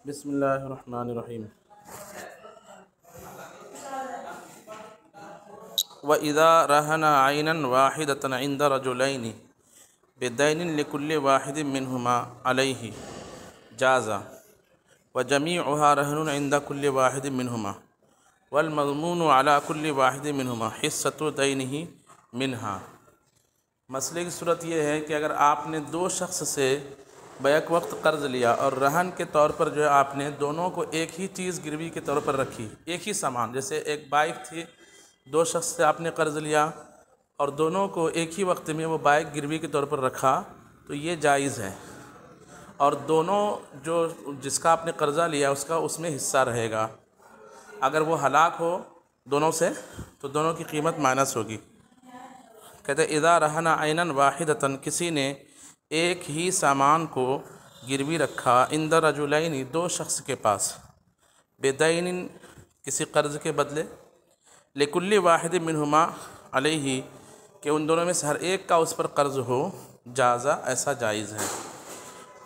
بسم اللہ الرحمن الرحیم۔ وَإِذَا رَهَنَ عَيْنًا وَاحِدَةً عِنْدَ رَجُلَيْنِ بِدَيْنٍ لِكُلِّ وَاحِدٍ مِّنْهُمَا عَلَيْهِ جَازَ وَجَمِيعُهَا رَهْنٌ عِنْدَ كُلِّ وَاحِدٍ مِّنْهُمَا وَالْمَضْمُونُ عَلَى كُلِّ وَاحِدٍ مِّنْهُمَا حِصَّةُ دَيْنِهِ مِنْهَا۔ مسئلے کی صورت یہ ہے کہ اگر آپ نے دو شخص سے بیک وقت قرض لیا اور رہن کے طور پر جو ہے آپ نے دونوں کو ایک ہی چیز گروی کے طور پر رکھی، ایک ہی سامان، جیسے ایک بائک تھی، دو شخص سے آپ نے قرض لیا اور دونوں کو ایک ہی وقت میں وہ بائک گروی کے طور پر رکھا تو یہ جائز ہے، اور دونوں جس کا آپ نے قرضہ لیا اس میں حصہ رہے گا۔ اگر وہ ہلاک ہو دونوں سے تو دونوں کی قیمت مائنس ہوگی۔ کہتے ہیں اذا رہن عینا واحدۃ، کسی نے ایک ہی سامان کو گروی رکھا، عند رجلین، دو شخص کے پاس، بدین، کسی قرض کے بدلے، لکل واحد منہما علیہ، کہ ان دونوں میں سے ہر ایک کا اس پر قرض ہو، جازہ، ایسا جائز ہے۔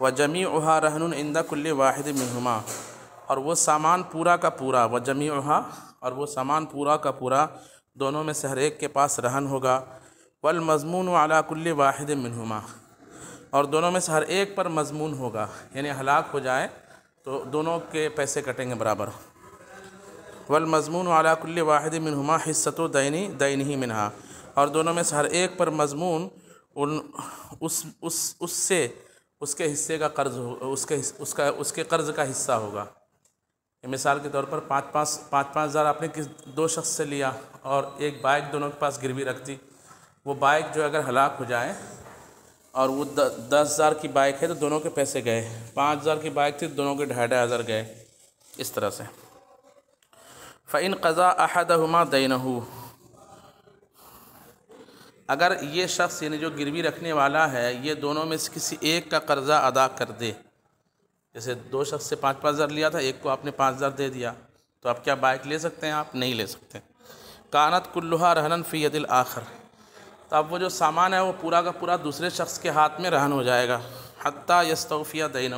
وجمیعھا رہن عند کل واحد منہما، اور وہ سامان پورا کا پورا، وجمیعھا، اور وہ سامان پورا کا پورا دونوں میں سے ہر ایک کے پاس رہن ہوگا، والمضمون علی کل واحد منہما، اور دونوں میں سے ہر ایک پر مضمون ہوگا، یعنی ہلاک ہو جائے تو دونوں کے پیسے کٹیں گے برابر۔ والمضمون علی کل واحد منہما حصۃ دینہ منہا، اور دونوں میں سے ہر ایک پر مضمون اس کے حصے کا قرض ہو، اس کے قرض کا حصہ ہوگا۔ مثال کے طور پر پانچ ہزار آپ نے دو شخص سے لیا اور ایک بائک دونوں کے پاس گروی رکھ دی، وہ بائک جو اگر ہلاک ہو جائے اور وہ 10,000 کی بائک ہے تو دونوں کے پیسے گئے، 5,000 کی بائک تھی دونوں کے 2,500 گئے، اس طرح سے۔ فَإِنْ قَضَى أَحَدَهُمَا دَيْنَهُ، اگر یہ شخص یعنی جو گروی رکھنے والا ہے یہ دونوں میں سے کسی ایک کا قرضہ ادا کر دے، جیسے دو شخص سے 5,000 لیا تھا، ایک کو آپ نے 5,000 دے دیا، تو آپ کیا بائک لے سکتے ہیں؟ آپ نہیں لے سکتے۔ كَانَتْ كُلُّهَا رَهْنًا فِي يَدِ الْآخَرِ، تو اب وہ جو سامان ہے وہ پورا کا پورا دوسرے شخص کے ہاتھ میں رہن ہو جائے گا، حتیٰ یستوفی دینہ،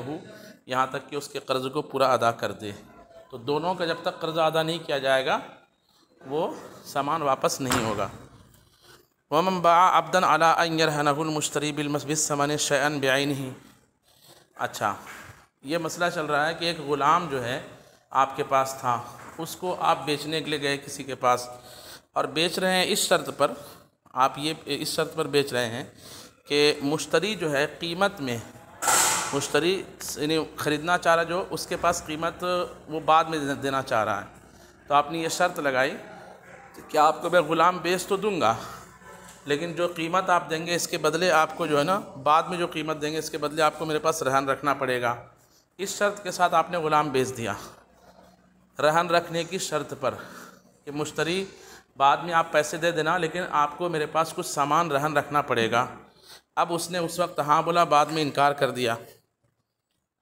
یہاں تک کہ اس کے قرض کو پورا ادا کر دے۔ تو دونوں کا جب تک قرض ادا نہیں کیا جائے گا وہ سامان واپس نہیں ہوگا۔ وَمَنْ بَاعَ عَبْدًا عَلَىٰ أَنْ يَرْهَنَهُ الْمُشْتَرِي بِالثَّمَنِ شَيْئًا بِعَيْنِهِ۔ اچھا، یہ مسئلہ چل رہا ہے کہ ایک غلام جو ہے آپ کے پاس تھا، اس کو آپ بیچنے کے لیے گئے کسی کے پاس، اور بیچ رہے ہیں اس شرط پر، آپ یہ اس شرط پر بیچ رہے ہیں کہ مشتری جو ہے قیمت میں، مشتری یعنی خریدنا چاہ رہا جو اس کے پاس قیمت وہ بعد میں دینا چاہ رہا ہے، تو آپ نے یہ شرط لگائی کہ آپ کو میں غلام بیچ تو دوں گا لیکن جو قیمت آپ دیں گے اس کے بدلے آپ کو جو ہے نا، بعد میں جو قیمت دیں گے اس کے بدلے آپ کو میرے پاس رہن رکھنا پڑے گا۔ اس شرط کے ساتھ آپ نے غلام بیچ دیا، رہن رکھنے کی شرط پر کہ مشتری بعد میں آپ پیسے دے دینا لیکن آپ کو میرے پاس کچھ سامان رہن رکھنا پڑے گا۔ اب اس نے اس وقت ہاں بولا، بعد میں انکار کر دیا،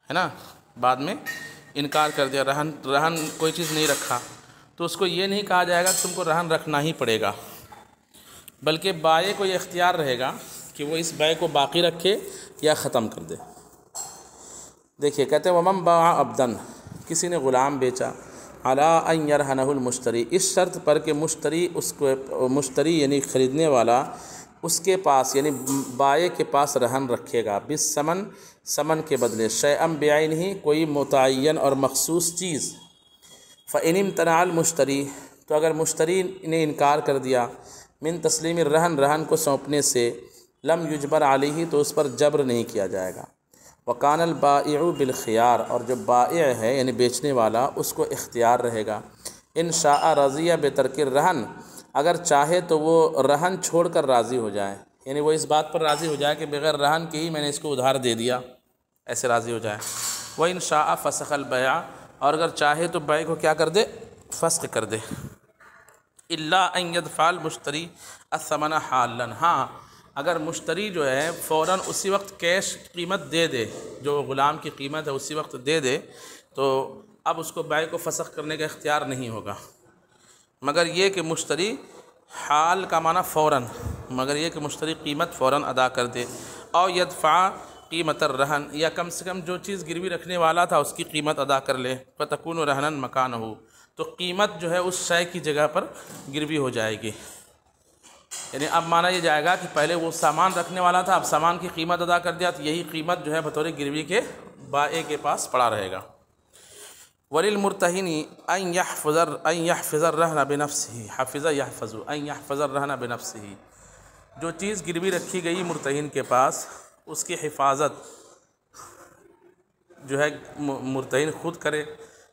ہے نا، بعد میں انکار کر دیا، رہن کوئی چیز نہیں رکھا، تو اس کو یہ نہیں کہا جائے گا کہ تم کو رہن رکھنا ہی پڑے گا، بلکہ بائع کو یہ اختیار رہے گا کہ وہ اس بیع کو باقی رکھے یا ختم کر دے۔ دیکھیے کہتے ہیں وَمَنْ بَاعَ عَبْدًا، کسی نے غلام بیچا، عَلَىٰ أَنْ يَرْهَنَهُ الْمُشْتَرِي، اس شرط پر کہ مشتری یعنی خریدنے والا اس کے پاس یعنی بائع کے پاس رہن رکھے گا، بالثمن، ثمن کے بدلے، شیئاً بعینہ، کوئی متعین اور مخصوص چیز۔ فَإِنِ امْتَنَعَ الْمُشْتَرِي، تو اگر مشتری نے انکار کر دیا، من تسلیم الرہن، رہن کو سونپنے سے، لم یجبر علیہ، تو اس پر جبر نہیں کیا جائے گا۔ وَكَانَ الْبَائِعُ بِالْخِيَارِ، اور جو بائع ہے یعنی بیچنے والا اس کو اختیار رہے گا، ان شاء رضی بترک الرہن، اگر چاہے تو وہ رہن چھوڑ کر راضی ہو جائے، یعنی وہ اس بات پر راضی ہو جائے کہ بغیر رہن کے ہی میں نے اس کو ادھار دے دیا، ایسے راضی ہو جائے۔ وَإِنْ شَاءَ فَسَخَ الْبَيْعَ، اور اگر چاہے تو بیع کو کیا کر دے، فسخ کر دے۔ إِلَّا أَنْ يَدْفَعَ الْمُشْتَرِي الثَّمَنَ حَالًا، ہاں اگر مشتری جو ہے فوراً اسی وقت کیش قیمت دے دے، جو غلام کی قیمت ہے اسی وقت دے دے، تو اب اس کو بیع کو فسخ کرنے کا اختیار نہیں ہوگا، مگر یہ کہ مشتری، حال کا معنی فوراً، مگر یہ کہ مشتری قیمت فوراً ادا کر دے، او یدفع قیمت الرہن، یا کم سے کم جو چیز گروی رکھنے والا تھا اس کی قیمت ادا کر لے، فتکون رہنن مکانہ، تو قیمت جو ہے اس شے کی جگہ پر گروی ہو جائے گی۔ یعنی اب مانا یہ جائے گا کہ پہلے وہ سامان رکھنے والا تھا، اب سامان کی قیمت ادا کر دیا تو یہی قیمت جو ہے بطور گروی کے بائع کے پاس پڑا رہے گا۔ وَلِلْمُرْتَهِنِ أَنْ يَحْفِظَ الرَّهْنَ بِنَفْسِهِ، حَفِظَ يَحْفَظُ أَنْ يَحْفَظَ الرَّهْنَ بِنَفْسِهِ، جو چیز گروی رکھی گئی مرتہن کے پاس اس کی حفاظت جو ہے مرتہن خود کرے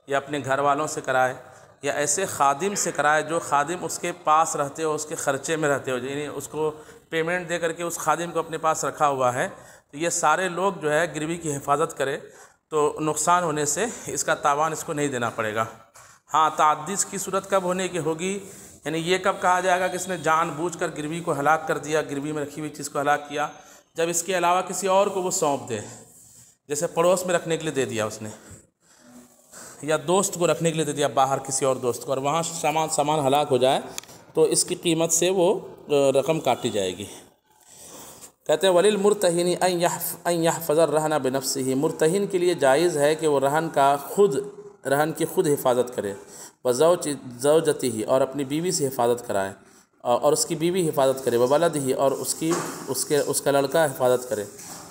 یا اپنے گھر والوں سے کرائے یا ایسے خادم سے کرائے جو خادم اس کے پاس رہتے ہو، اس کے خرچے میں رہتے ہو، یعنی اس کو پیمنٹ دے کر کے اس خادم کو اپنے پاس رکھا ہوا ہے، تو یہ سارے لوگ جو ہے گروی کی حفاظت کرے تو نقصان ہونے سے اس کا تاوان اس کو نہیں دینا پڑے گا۔ ہاں، تعدی کی صورت کب ہونے کی ہوگی، یعنی یہ کب کہا جائے گا کہ اس نے جان بوجھ کر گروی کو ہلاک کر دیا، گروی میں رکھی ہوئی چیز کو ہلاک کیا، جب اس کے علاوہ کسی اور کو وہ سونپ دے، جیسے پڑوس میں رکھنے کے لیے دے دیا اس نے، یا دوست کو رکھنے کے لیے دے دیا باہر کسی اور دوست کو، اور وہاں سامان ہلاک ہو جائے تو اس کی قیمت سے وہ رقم کاٹی جائے گی۔ کہتے ہیں وَلِلْمُرْتَهِنِ أَنْ يَحْفَظَ الرَّهْنَ بِنَفْسِهِ، مرتہن کے لیے جائز ہے کہ وہ رہن کی خود حفاظت کرے، وَزَوْجَتِهِ، اور اپنی بیوی سے حفاظت کرائے، اور اس کی بیوی حفاظت کرے، وَوَلَدِهِ، اور اس کا لڑکا حفاظت کرے،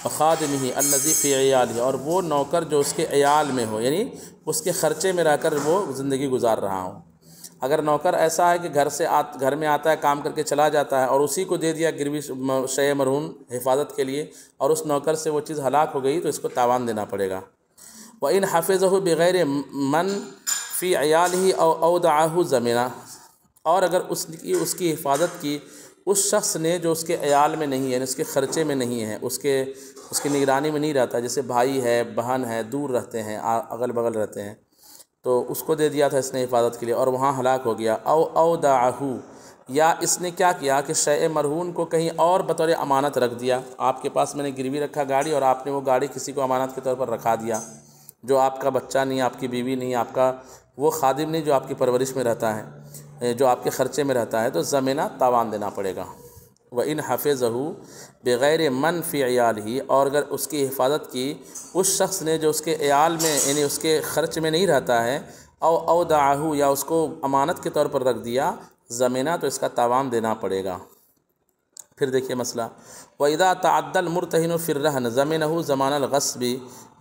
وَخَادِمِهِ الَّذِي فِي عِيَالِهِ، اور وہ نوکر جو اس کے عیال میں ہو، یعنی اس کے خرچے میں رہ کر وہ زندگی گزار رہا ہو۔ اگر نوکر ایسا ہے کہ گھر میں آتا ہے، کام کر کے چلا جاتا ہے، اور اسی کو دے دیا گروی شے مرہون حفاظت کے لیے، اور اس نوکر سے وہ چیز ہلاک ہو گئی تو اس کو تاوان دینا پڑے گا۔ وَإِنْ حَفِظَهُ بِغَيْرِ مَنْ فِي عِيَالِهِ أَوْ أَوْدَعَهُ زَمِنًا، اور اگر اس کی حفاظت کی اس شخص نے جو اس کے عیال میں نہیں ہے، یعنی اس کے خرچے میں نہیں ہے، اس کی نگرانی میں نہیں رہتا، جیسے بھائی ہے، بہن ہے، دور رہتے ہیں، اگل بغل رہتے ہیں، تو اس کو دے دیا تھا اس نے حفاظت کے لیے اور وہاں ہلاک ہو گیا، او اودعہ، یا اس نے کیا کیا کہ شیء مرہون کو کہیں اور بطور امانت رکھ دیا، آپ کے پاس میں نے گروی رکھا گاڑی، اور آپ نے وہ گاڑی کسی کو امانت کے طور پر رکھا دیا، جو آپ کا بچہ نہیں، آپ کی بیوی نہیں، آپ کا وہ خادم نہیں جو آپ کی پرورش میں رہتا ہے، جو آپ کے خرچے میں رہتا ہے، تو ضمینہ تاوان دینا پڑے گا۔ وَإِنْ حَفِظَهُ بِغَيْرِ مَنْ فِي عِيَالِهِ، اور اگر اس کی حفاظت کی اس شخص نے جو اس کے عیال میں یعنی اس کے خرچ میں نہیں رہتا ہے، او اودعہ، یا اس کو امانت کے طور پر رکھ دیا، ضمینہ، تو اس کا تاوان دینا پڑے گا۔ پھر دیکھیے مسئلہ، وَإِذَا تَعَدَّى الْمُرْتَهِنُ فِي الرَّهْنِ ضَمِنَهُ ضَمَانَ الْغَصْبِ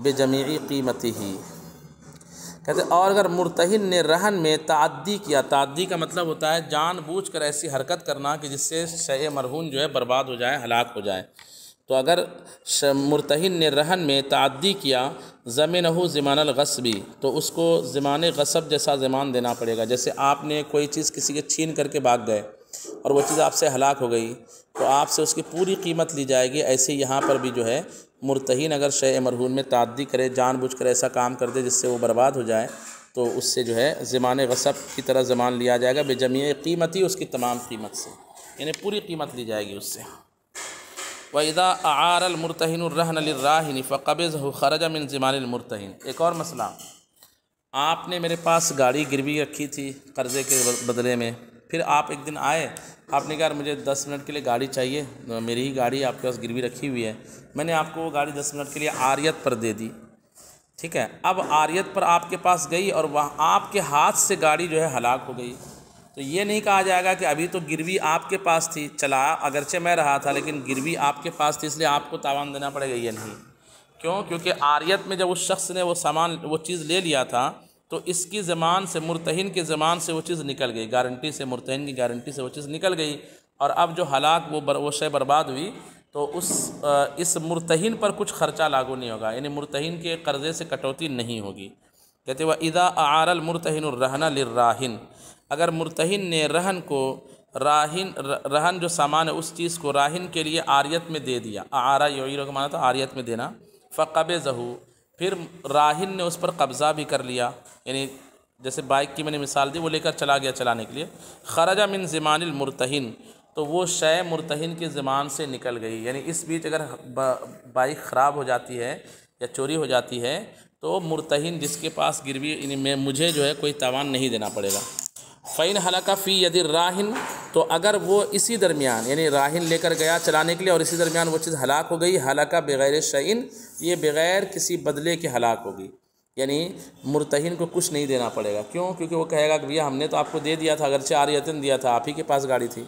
بِجَمِيعِ قِيمَتِهِ، کہتے ہیں اور اگر مرتہن نے رہن میں تعدی کیا، تعدی کا مطلب ہوتا ہے جان بوجھ کر ایسی حرکت کرنا کہ جس سے شیء مرہون جو ہے برباد ہو جائے، ہلاک ہو جائے، تو اگر مرتہن نے رہن میں تعدی کیا، ضَمِنَهُ ضِمَانَ الْغَصْبِ، تو اس کو ضمان غصب جیسا ضمان دینا پڑے گا۔ جیسے آپ نے کوئی چیز کسی کے چھین کر کے بھاگ گئے اور وہ چیز آپ سے ہلاک ہو گئی تو آپ سے اس کی پوری قیمت لی جائے گی، ایسے یہاں پر بھی جو ہے مرتہن اگر شیء مرہون میں تعدی کرے، جان بوجھ کر ایسا کام کر دے جس سے وہ برباد ہو جائے، تو اس سے جو ہے ضمان غصب کی طرح ضمان لیا جائے گا، بجمیع قیمتی، اس کی تمام قیمت سے، یعنی پوری قیمت لی جائے گی اس سے۔ وَإِذَا أَعَارَ الْمُرْتَهِنُ الرَّهْنَ لِلرَّاهِنِ فَقَبِضَهُ خَرَجَ مِنْ ضِمَانِ الْمُرْتَهِنِ۔ ایک اور مسئلہ، آپ نے میرے پاس گاڑی گروی رکھی تھی قرضے کے بدلے میں، پھر آپ ایک دن آئے، آپ نے کہا مجھے 10 منٹ کے لیے گاڑی چاہیے، میری ہی گاڑی آپ کے پاس گروی رکھی ہوئی ہے، میں نے آپ کو وہ گاڑی 10 منٹ کے لیے عاریت پر دے دی، ٹھیک ہے، اب عاریت پر آپ کے پاس گئی اور وہاں آپ کے ہاتھ سے گاڑی جو ہے ہلاک ہو گئی، تو یہ نہیں کہا جائے گا کہ ابھی تو گروی آپ کے پاس تھی، چلا اگرچہ میں رہا تھا لیکن گروی آپ کے پاس تھی اس لیے آپ کو تاوان دینا پڑے گا، یہ نہیں۔ کیوں؟ کیونکہ عاریت میں جب اس شخص نے وہ چیز لے لیا تھا تو اس کی زمان سے، مرتہن کے زمان سے وہ چیز نکل گئی، گارنٹی سے، مرتہن کی گارنٹی سے وہ چیز نکل گئی، اور اب جو ہلاک وہ شے برباد ہوئی تو اس مرتہن پر کچھ خرچہ لاگو نہیں ہوگا، یعنی مرتہن کے قرضے سے کٹوتی نہیں ہوگی۔ کہتے ہیں وَإِذَا أَعَارَ الْمُرْتَهِنُ الرَّهْنَ لِلرَّاهِنِ، اگر مرتہن نے رہن کو، رہن جو سامان ہے اس چیز کو راہن کے لیے عاریت میں دے دیا، اعارہ یعیرہ کا معنی تھا عاریت میں دینا، فَقَبِضَهُ، پھر راہن نے اس پر قبضہ بھی کر لیا، یعنی جیسے بائک کی میں نے مثال دی، وہ لے کر چلا گیا چلانے کے لیے، خرج من ضمان المرتہن، تو وہ شے مرتہن کے ضمان سے نکل گئی، یعنی اس بیچ اگر بائک خراب ہو جاتی ہے یا چوری ہو جاتی ہے تو مرتہن جس کے پاس گروی، یعنی مجھے جو ہے کوئی تاوان نہیں دینا پڑے گا۔ فَإِنْ هَلَكَ فِي يَدِ الرَّاهِنِ، تو اگر وہ اسی درمیان یعنی راہن لے کر گیا چلانے کے لیے اور اسی درمیان وہ چیز ہلاک ہو گئی، ہلاکہ بغیر شعین، یہ بغیر کسی بدلے کے ہلاک ہوگی، یعنی مرتہن کو کچھ نہیں دینا پڑے گا۔ کیوں؟ کیونکہ وہ کہے گا کہ بھیا ہم نے تو آپ کو دے دیا تھا، اگرچہ عاریۃً دیا تھا، آپ ہی کے پاس گاڑی تھی۔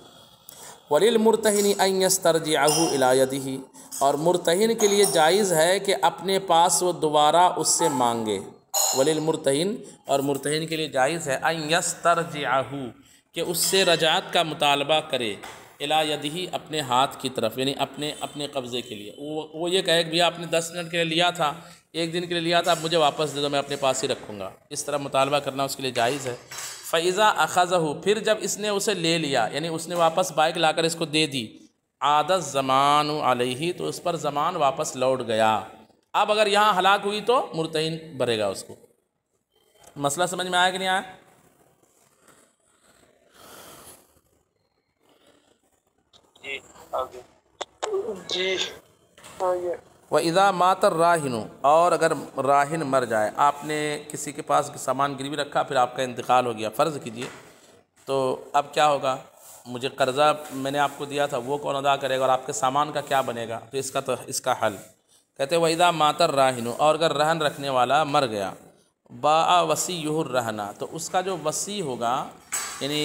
وَلِلْمُرْتَهِنِ أَن يَسْتَرْجِعَهُ إِلَىٰ يَدِهِ، اور مرتہن کے لیے جائز ہے کہ اپنے پاس وہ دوبارہ اس سے مانگے۔ وَلِلْمُرْتَهِنِ، اور مرتہن کے لیے جائز ہے أَن يَسْتَرْجِعَهُ، کہ اس سے رجعت کا مطالبہ کرے، إِلَىٰ يَدِهِ، اپنے ہاتھ کی طرف، یعنی اپنے قبضے کے لیے۔ وہ یہ کہے کہ بھیا آپ نے 10 منٹ کے لیے لیا تھا، 1 دن کے لیے لیا تھا، اب مجھے واپس دے دو، میں اپنے پاس ہی رکھوں گا۔ اس طرح مطالبہ کرنا اس کے لیے جائز ہے۔ فَإِذَا أَخَذَهُ، پھر جب اس نے اسے لے لیا، یعنی اس نے واپس بائک لا کر اس کو دے دی، عَادَ الزَّمَانُ عَلَيْهِ، تو اس پر زمان واپس لوٹ گیا۔ اب اگر یہاں ہلاک ہوئی تو مرتہن بھرے گا اس کو۔ مسئلہ سمجھ میں آیا کہ نہیں آیا؟ جی آگے، جی آگے۔ وَإِذَا مَاتَ الرَّاهِنُ، اور اگر راہن مر جائے، آپ نے کسی کے پاس سامان گروی رکھا، پھر آپ کا انتقال ہو گیا، فرض کیجئے، تو اب کیا ہوگا؟ مجھے قرضہ میں نے آپ کو دیا تھا، وہ کون ادا کرے گا، اور آپ کے سامان کا کیا بنے گا؟ تو اس کا حل کہتے ہیں وَإِذَا مَاتَ الرَّاهِنُ، اور اگر رہن رکھنے والا مر گیا، باء وصیُّہ الرہن، تو اس کا جو وصی ہوگا، یعنی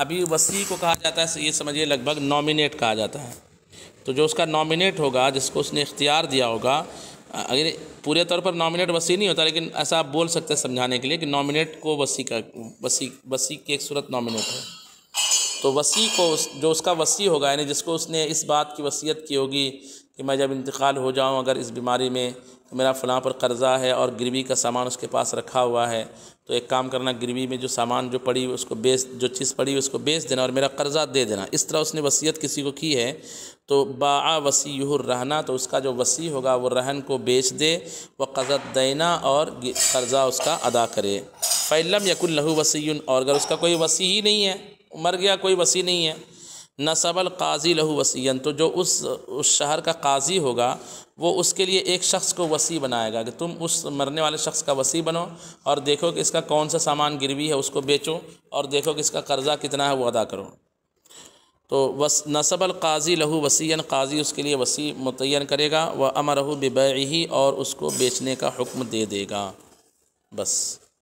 ابھی وصی کو کہا جاتا ہے، یہ سمجھیے لگ بھگ نامینیٹ کہا جاتا ہے، تو جو اس کا نامینیٹ ہوگا، جس کو اس نے اختیار دیا ہوگا، اگر پورے طور پر نامینیٹ وصی نہیں ہوتا، لیکن ایسا آپ بول سکتے ہیں سمجھانے کے لیے کہ نامینیٹ کو وصی کی ایک صورت نامینیٹ ہے، تو وصی کو جو اس کا وصی ہوگا، یعنی جس کو اس نے اس بات کی وصیت کی ہوگی کہ میں جب انتقال ہو جاؤں اگر اس بیماری میں، تو میرا فلاں پر قرضہ ہے اور گروی کا سامان اس کے پاس رکھا ہوا ہے، تو ایک کام کرنا، گروی میں جو سامان جو پڑی اس کو جو چیز پڑی اس کو بیچ دینا اور میرا قرضہ دے دینا۔ اس طرح اس نے وصیت کسی کو کی ہے، تو باء وصیُّہ الرہن، تو اس کا جو وصی ہوگا وہ رہن کو بیچ دے، وقضت دینا، اور قرضہ اس کا ادا کرے۔ فَإِن لَّمْ يَكُن لَّهُ وَصِيٌّ، اور اگر اس کا کوئی وصی ہی نہیں ہے، مر گیا، کوئی وصی نہیں ہے، نصب القاضی لہو وصیًا، تو جو اس شہر کا قاضی ہوگا وہ اس کے لیے ایک شخص کو وصی بنائے گا کہ تم اس مرنے والے شخص کا وصی بنو اور دیکھو کہ اس کا کون سا سامان گروی ہے، اس کو بیچو، اور دیکھو کہ اس کا قرضہ کتنا ہے وہ ادا کرو۔ تو نصب القاضی لہو وصیًا، قاضی اس کے لیے وصی متعین کرے گا، وَأَمَرَهُ بِبَيْعِهِ، اور اس کو بیچنے کا حکم دے دے گا، بس۔